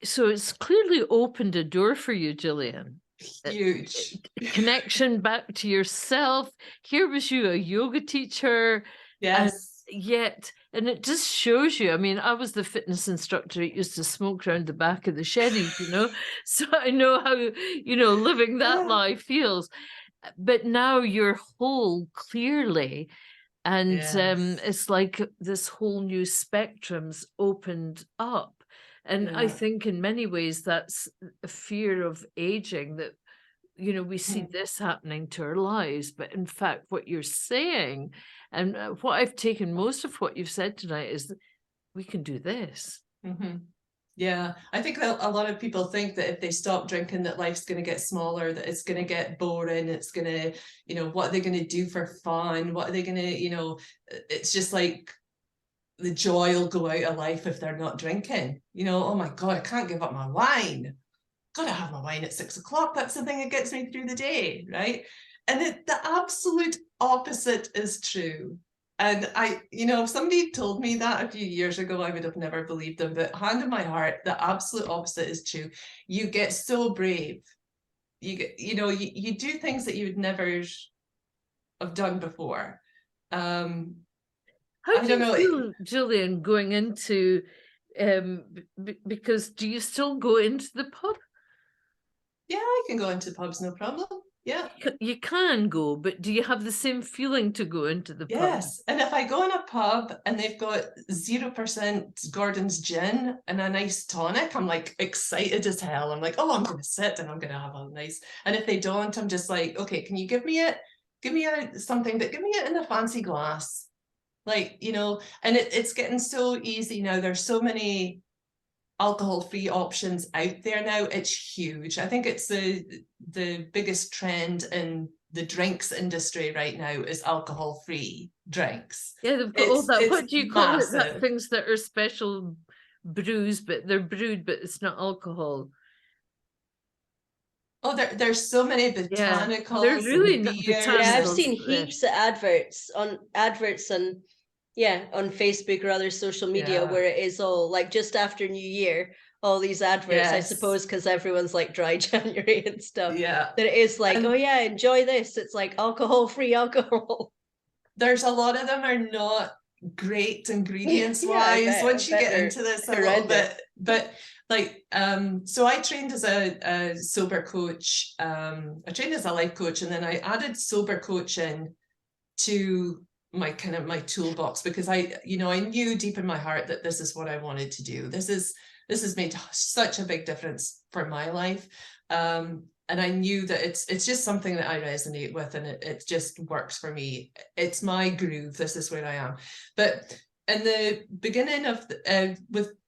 so it's clearly opened a door for you, Gillian. Huge. Connection back to yourself. Here was you, a yoga teacher. Yes. And it just shows you, I mean, I was the fitness instructor that used to smoke around the back of the sheddies, you know, so I know how, you know, living that life feels. But now you're whole, clearly, and it's like this whole new spectrum's opened up. And I think in many ways that's a fear of aging, that, you know, we see this happening to our lives. But in fact, what you're saying, and what I've taken most of what you've said tonight, is that we can do this. Yeah, I think that a lot of people think that if they stop drinking, that life's going to get smaller, that it's going to get boring, it's going to, you know, what are they going to do for fun? What are they going to, you know, it's just like the joy will go out of life if they're not drinking. You know, oh my God, I can't give up my wine. Gotta have my wine at 6 o'clock. That's the thing that gets me through the day, right? And the absolute opposite is true. And you know, if somebody told me that a few years ago, I would have never believed them. But hand on my heart, the absolute opposite is true. You get so brave. You know, you do things that you would never have done before. How do you feel, Gillian, going into, because do you still go into the pub? Yeah, I can go into pubs, no problem. Yeah. You can go, but do you have the same feeling to go into the pub? Yes. And if I go in a pub and they've got 0% Gordon's gin and a nice tonic, I'm like excited as hell. I'm like, oh, I'm going to sit and I'm going to have a nice. And if they don't, I'm just like, okay, can you give me it? Give me something, but give me it in a fancy glass. Like, you know, and it's getting so easy now. There's so many alcohol-free options out there now. It's huge. I think it's the biggest trend in the drinks industry right now is alcohol-free drinks. Yeah, they've got all that. What do you call it? That things that are special brews, but they're brewed, but it's not alcohol. Oh, there's so many botanicals. They're really and botanicals. Yeah, I've seen heaps of adverts on Facebook or other social media where it is all like just after New Year, all these adverts, I suppose, because everyone's like dry January and stuff. Yeah. That it is like, oh yeah, enjoy this. It's like alcohol-free alcohol. There's a lot of them are not great ingredients wise once you get into this a little bit. But like, so I trained as a sober coach. I trained as a life coach, and then I added sober coaching to my toolbox because I knew deep in my heart that this is what I wanted to do. This has made such a big difference for my life. And I knew that it's just something that I resonate with, and it just works for me. It's my groove. This is where I am. But in the beginning of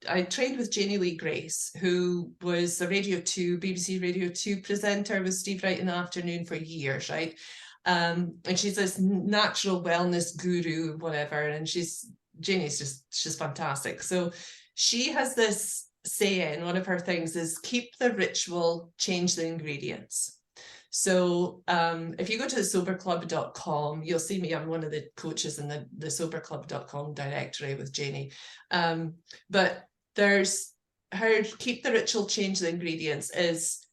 I trained with Janie Lee Grace, who was a BBC Radio 2 presenter with Steve Wright in the afternoon for years, right? And she's this natural wellness guru, whatever. And Janie's she's fantastic. So she has this saying, one of her things is keep the ritual, change the ingredients. So if you go to the soberclub.com, you'll see me. I'm one of the coaches in the soberclub.com directory with Janie. But there's her keep the ritual, change the ingredients is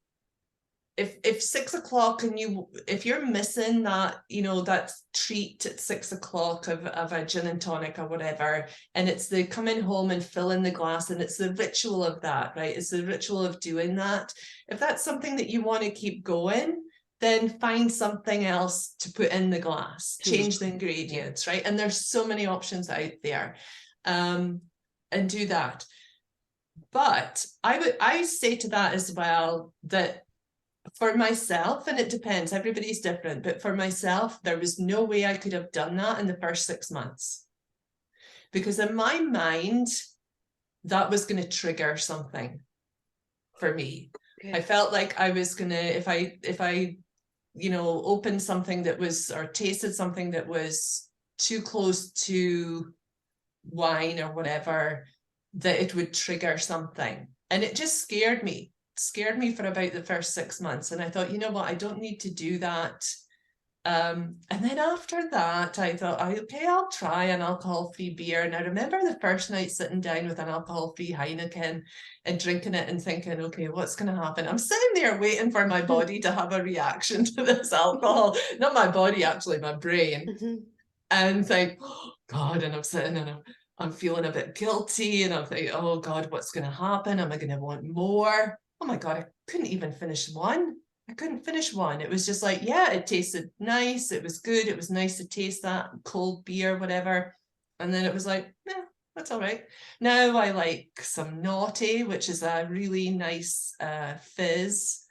if 6 o'clock and if you're missing that, that treat at 6 o'clock of a gin and tonic or whatever, and it's the coming home and filling the glass, and it's the ritual of that, right? It's the ritual of doing that. If that's something that you want to keep going, then find something else to put in the glass, change the ingredients, right? And there's so many options out there, and do that. But I say to that as well that for myself, and it depends, everybody's different, but for myself, there was no way I could have done that in the first 6 months. Because in my mind, that was going to trigger something for me. Okay. I felt like I was going to, if I, you know, opened something that was, or tasted something that was too close to wine or whatever, that it would trigger something. And it just scared me for about the first 6 months. And I thought, you know what, I don't need to do that. And then after that, I thought, okay, I'll try an alcohol-free beer. And I remember the first night sitting down with an alcohol-free Heineken and drinking it and thinking, okay, what's going to happen? I'm sitting there waiting for my body to have a reaction to this alcohol. Not my body, actually, my brain. And think, oh, God, and I'm sitting and I'm feeling a bit guilty. And I'm thinking, oh, God, what's going to happen? Am I going to want more? Oh, my God, I couldn't even finish one. I couldn't finish one. It was just like, yeah, it tasted nice. It was good. It was nice to taste that cold beer, whatever. And then it was like, yeah, that's all right. Now I like some Naughty, which is a really nice fizz,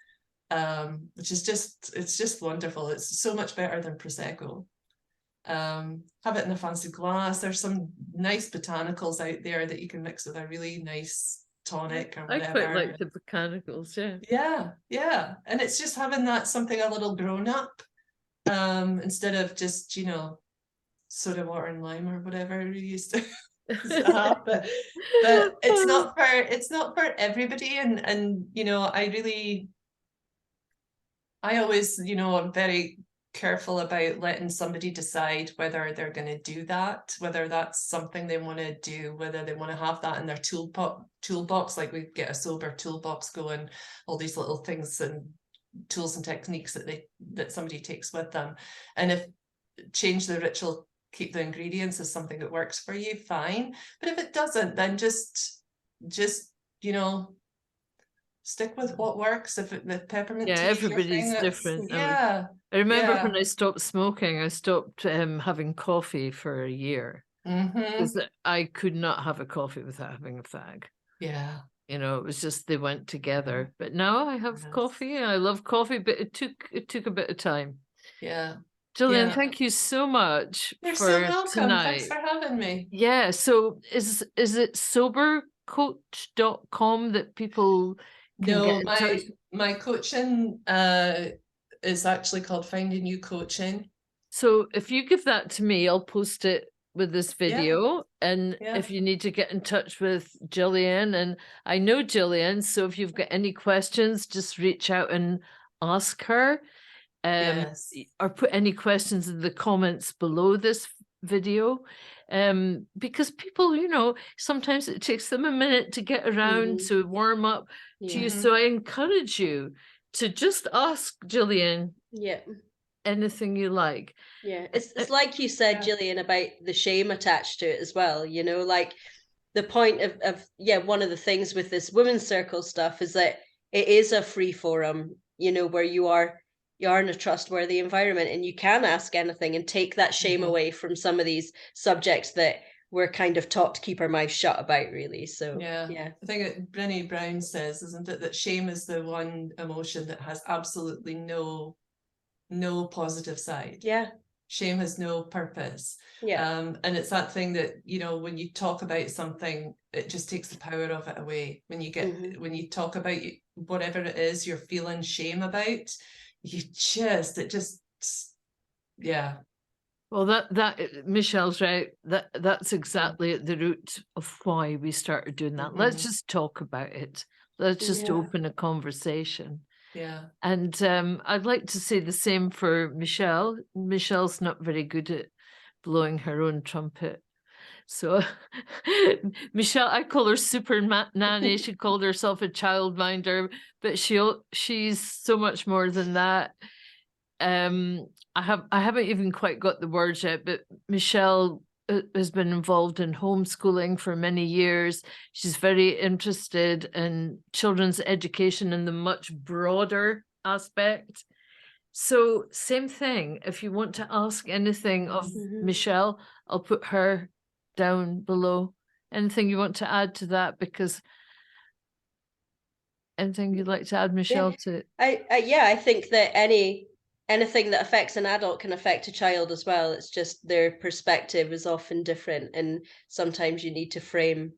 which is it's just wonderful. It's so much better than Prosecco. Have it in a fancy glass. There's some nice botanicals out there that you can mix with a really nice tonic or whatever. I quite like the botanicals, yeah. Yeah. And it's just having that something a little grown up, instead of just, you know, soda water and lime or whatever you used to have. But it's not for everybody. And you know, I always, you know, I'm very careful about letting somebody decide whether they're going to do that, whether that's something they want to do, whether they want to have that in their toolbox, like we get a sober toolbox going, all these little things and tools and techniques that somebody takes with them. And if change the ritual, keep the ingredients is something that works for you, fine. But if it doesn't, then just you know, stick with what works. If the peppermint tea, everybody's different. Yeah. I remember when I stopped smoking, I stopped having coffee for a year because I could not have a coffee without having a fag. Yeah. You know, it was just they went together. But now I have coffee. I love coffee, but it took a bit of time. Yeah. Gillian, thank you so much You're for so welcome. tonight. Thanks for having me. Yeah. So is it sobercoach.com that people can get in touch? My coaching is actually called Finding You Coaching. So if you give that to me, I'll post it with this video. And if you need to get in touch with Gillian, and I know Gillian, so if you've got any questions, just reach out and ask her. Or put any questions in the comments below this video. Because people, you know, sometimes it takes them a minute to get around to warm up to you. So I encourage you to just ask Gillian anything you like. It's like you said, Gillian, about the shame attached to it as well, you know, like the point of one of the things with this women's circle stuff is that it is a free forum, you know, where you are in a trustworthy environment and you can ask anything and take that shame away from some of these subjects that we're kind of taught to keep our mouths shut about, really. So I think Brené Brown says, isn't it, that shame is the one emotion that has absolutely no positive side. Shame has no purpose. And it's that thing that, you know, when you talk about something, it just takes the power of it away. When you get when you talk about whatever it is you're feeling shame about, Well, that Michelle's right. That's exactly at the root of why we started doing that. Let's just talk about it. Let's just open a conversation. And I'd like to say the same for Michelle. Michelle's not very good at blowing her own trumpet. So Michelle, I call her super nanny. She called herself a childminder, but she's so much more than that. I haven't even quite got the words yet, but Michelle has been involved in homeschooling for many years. She's very interested in children's education in the much broader aspect. So same thing, if you want to ask anything of Michelle, I'll put her down below. Anything you want to add to that? Because anything you'd like to add, Michelle, to it? I think that anything that affects an adult can affect a child as well. It's just their perspective is often different, and sometimes you need to frame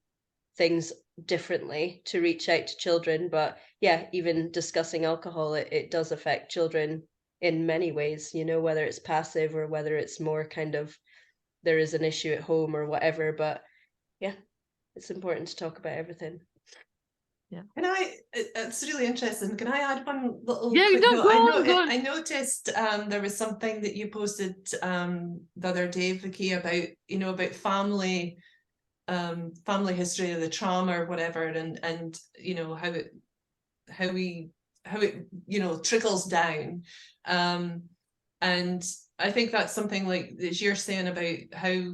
things differently to reach out to children. But yeah, even discussing alcohol, it does affect children in many ways, you know, whether it's passive or whether it's more kind of there is an issue at home or whatever. But yeah, it's important to talk about everything. Yeah. It's really interesting. Can I add one little Yeah, quick no, note? go on. I noticed there was something that you posted the other day, Vicky, about, you know, about family history of the trauma or whatever, and you know, how it you know, trickles down. And I think that's something like that you're saying about how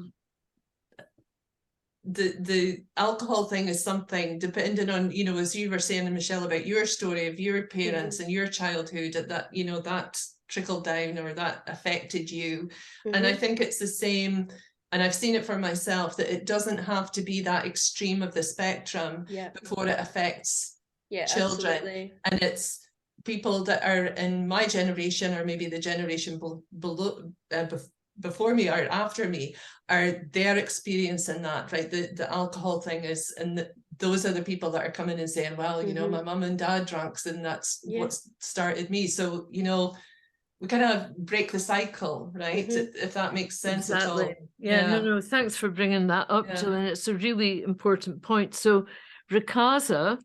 the alcohol thing is something depending on, you know, as you were saying, Michelle, about your story of your parents and your childhood, that, you know, that trickled down or that affected you. And I think it's the same, and I've seen it for myself, that it doesn't have to be that extreme of the spectrum before it affects children. Absolutely. And it's people that are in my generation, or maybe the generation below, before me or after me, they're experiencing that, right? The alcohol thing is, and those are the people that are coming and saying, well, you know, my mum and dad drank, and that's what started me. So, you know, we kind of break the cycle, right? If that makes sense at all. Yeah, no, thanks for bringing that up, Gillian. It's a really important point. So Rikaza,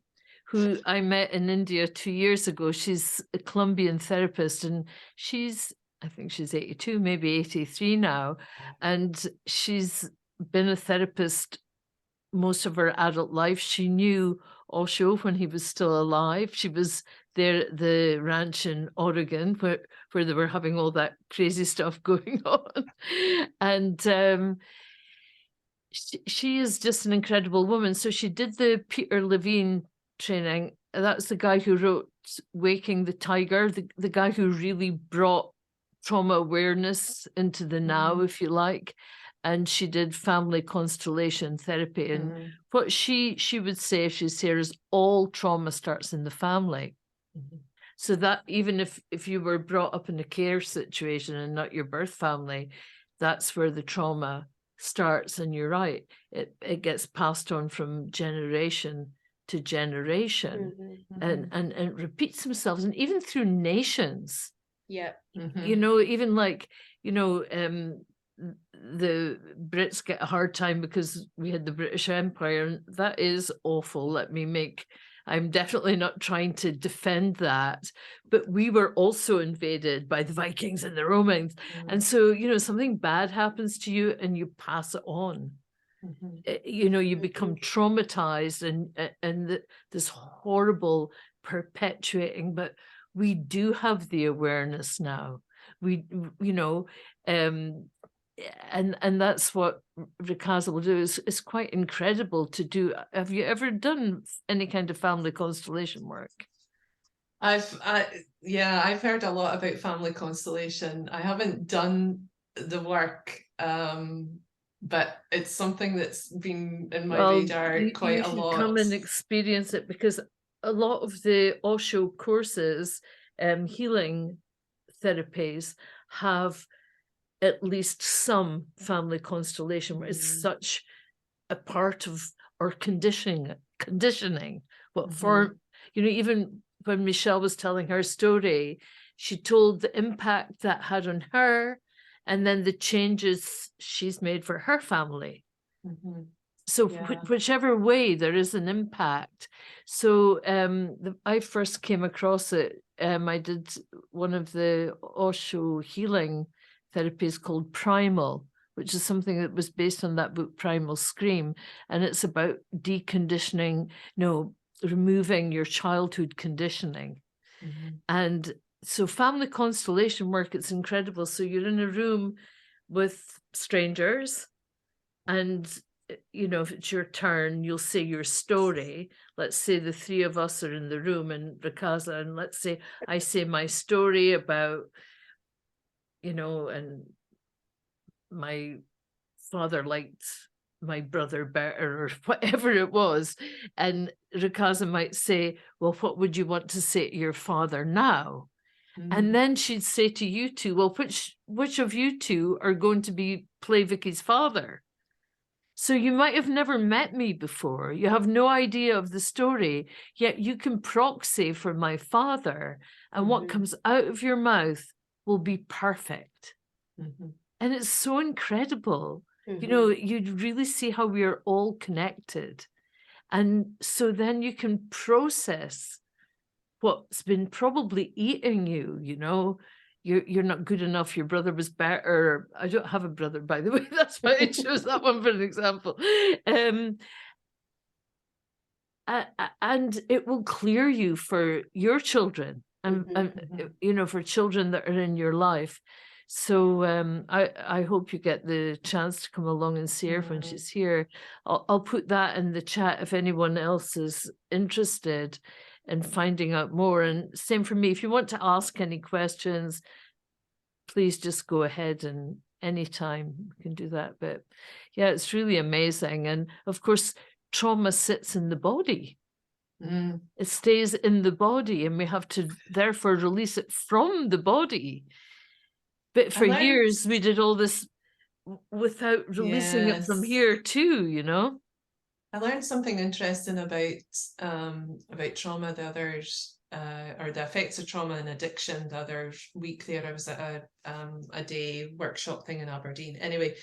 who I met in India 2 years ago, she's a Colombian therapist, and I think she's 82, maybe 83 now. And she's been a therapist most of her adult life. She knew Osho when he was still alive. She was there at the ranch in Oregon where they were having all that crazy stuff going on. And she is just an incredible woman. So she did the Peter Levine training. That's the guy who wrote Waking the Tiger, the guy who really brought trauma awareness into the now, if you like. And she did family constellation therapy. And what she would say, if she's here, is all trauma starts in the family. So that even if you were brought up in a care situation and not your birth family, that's where the trauma starts. And you're right, it gets passed on from generation to generation, and it repeats themselves, and even through nations. You know, even like, you know, the Brits get a hard time because we had the British Empire, and that is awful. I'm definitely not trying to defend that, but we were also invaded by the Vikings and the Romans. And so, you know, something bad happens to you and you pass it on. You know, you become traumatized, and this horrible perpetuating, but we do have the awareness now. We, you know, and that's what Rikaza will do. It's quite incredible to do. Have you ever done any kind of family constellation work? I've heard a lot about family constellation. I haven't done the work, but it's something that's been in my radar quite a lot. Come and experience it, because a lot of the Osho courses, healing therapies, have at least some family constellation where it's such a part of our conditioning. What for, you know, even when Michelle was telling her story, she told the impact that had on her, and then the changes she's made for her family. So whichever way, there is an impact. So I first came across it. I did one of the Osho healing therapies called Primal, which is something that was based on that book Primal Scream, and it's about deconditioning, removing your childhood conditioning. And so family constellation work, it's incredible. So you're in a room with strangers, and you know, if it's your turn, you'll say your story. Let's say the three of us are in the room in Rikaza, and let's say I say my story about, you know, and my father liked my brother better, or whatever it was. And Rikaza might say, well, what would you want to say to your father now? And then she'd say to you two, well, which of you two are going to play Vicky's father? So you might have never met me before. You have no idea of the story, yet you can proxy for my father, and what comes out of your mouth will be perfect. And it's so incredible. You know, you really see how we are all connected. And so then you can process what's been probably eating you, you know. You're not good enough, your brother was better. I don't have a brother, by the way. That's why I chose that one for an example. And it will clear you for your children and you know, for children that are in your life. So I hope you get the chance to come along and see her when she's here. I'll put that in the chat if anyone else is interested in finding out more. And same for me, if you want to ask any questions, please just go ahead, and anytime we can do that. But yeah, it's really amazing. And of course, trauma sits in the body. It stays in the body, and we have to therefore release it from the body. But for years we did all this without releasing it from here too, you know. I learned something interesting about trauma the others, or the effects of trauma and addiction the other week. There I was at a day workshop thing in Aberdeen. Anyway,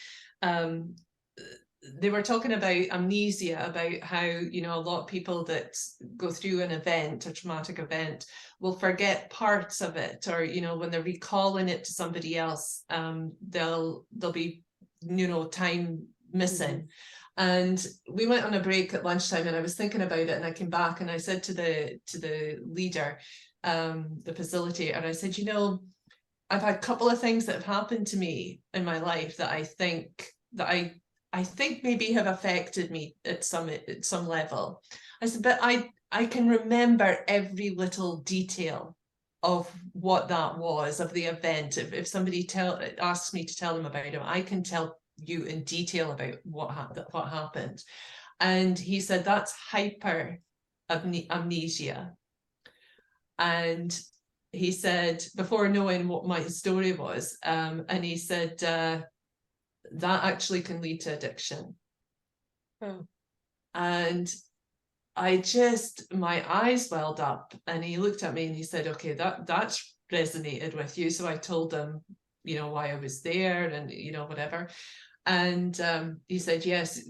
they were talking about amnesia, about how, you know, a lot of people that go through an event, a traumatic event, will forget parts of it, or, you know, when they're recalling it to somebody else, there'll be, you know, time missing. And we went on a break at lunchtime, and I was thinking about it, and I came back and I said to the leader, the facilitator, and I said, you know, I've had a couple of things that have happened to me in my life that I think maybe have affected me at some level. I said, but I can remember every little detail of what that was, of the event. If somebody asks me to tell them about it, I can tell you in detail about what happened. And he said, that's hyper amnesia. And he said, before knowing what my story was, and he said, that actually can lead to addiction. And my eyes welled up, and he looked at me and he said, okay, that's resonated with you. So I told him, you know, why I was there, and, you know, whatever. And he said, yes,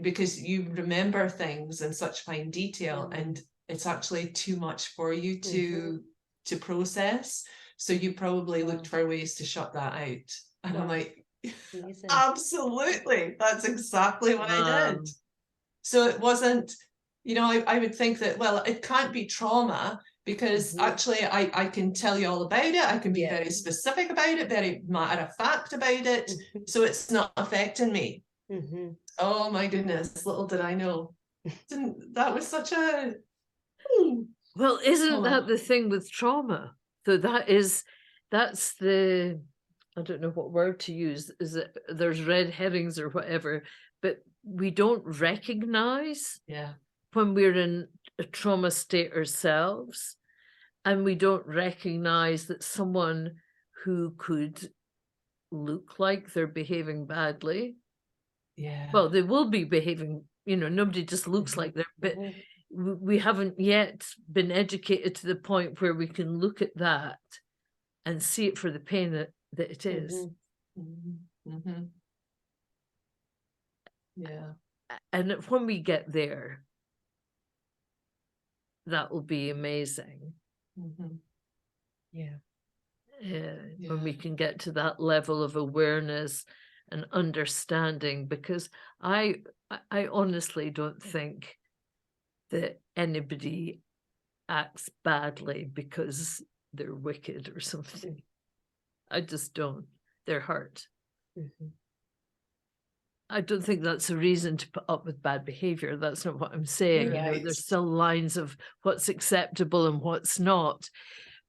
because you remember things in such fine detail, and it's actually too much for you to process. So you probably looked for ways to shut that out. And I'm like, absolutely, that's exactly what I did. So it wasn't, you know, I would think that, well, it can't be trauma, because actually I can tell you all about it. I can be very specific about it, very matter of fact about it. So it's not affecting me. Oh my goodness, little did I know. That was such a... Well, isn't that the thing with trauma? So that's the, I don't know what word to use, is it there's red herrings or whatever, but we don't recognize when we're in a trauma state ourselves, and we don't recognize that someone who could look like they're behaving badly, well, they will be behaving, you know, nobody just looks like they're, but we haven't yet been educated to the point where we can look at that and see it for the pain that it is. Yeah. And when we get there, that will be amazing. When we can get to that level of awareness and understanding, because I honestly don't think that anybody acts badly because they're wicked or something. I just don't. They're hurt. I don't think that's a reason to put up with bad behavior. That's not what I'm saying. You know, there's still lines of what's acceptable and what's not.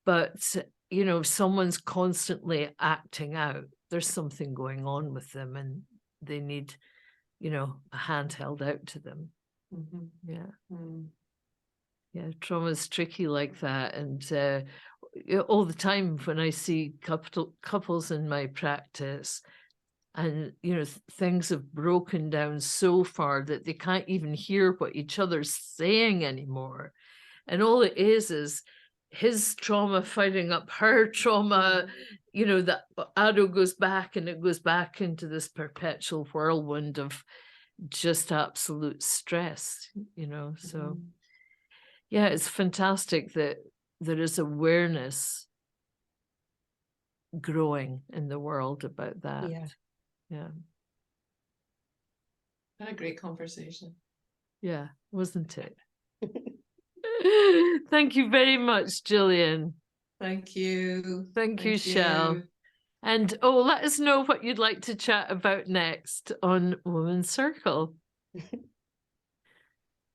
But, you know, if someone's constantly acting out, there's something going on with them, and they need, you know, a hand held out to them. Yeah, trauma is tricky like that. And all the time when I see couples in my practice, And, you know, things have broken down so far that they can't even hear what each other's saying anymore. And all it is his trauma fighting up her trauma, you know, that arrow goes back and it goes back into this perpetual whirlwind of just absolute stress, you know. So yeah, it's fantastic that there is awareness growing in the world about that. Yeah. Had a great conversation. Yeah, wasn't it? Thank you very much, Gillian. Thank you. Thank you, Shell. And let us know what you'd like to chat about next on Women's Circle.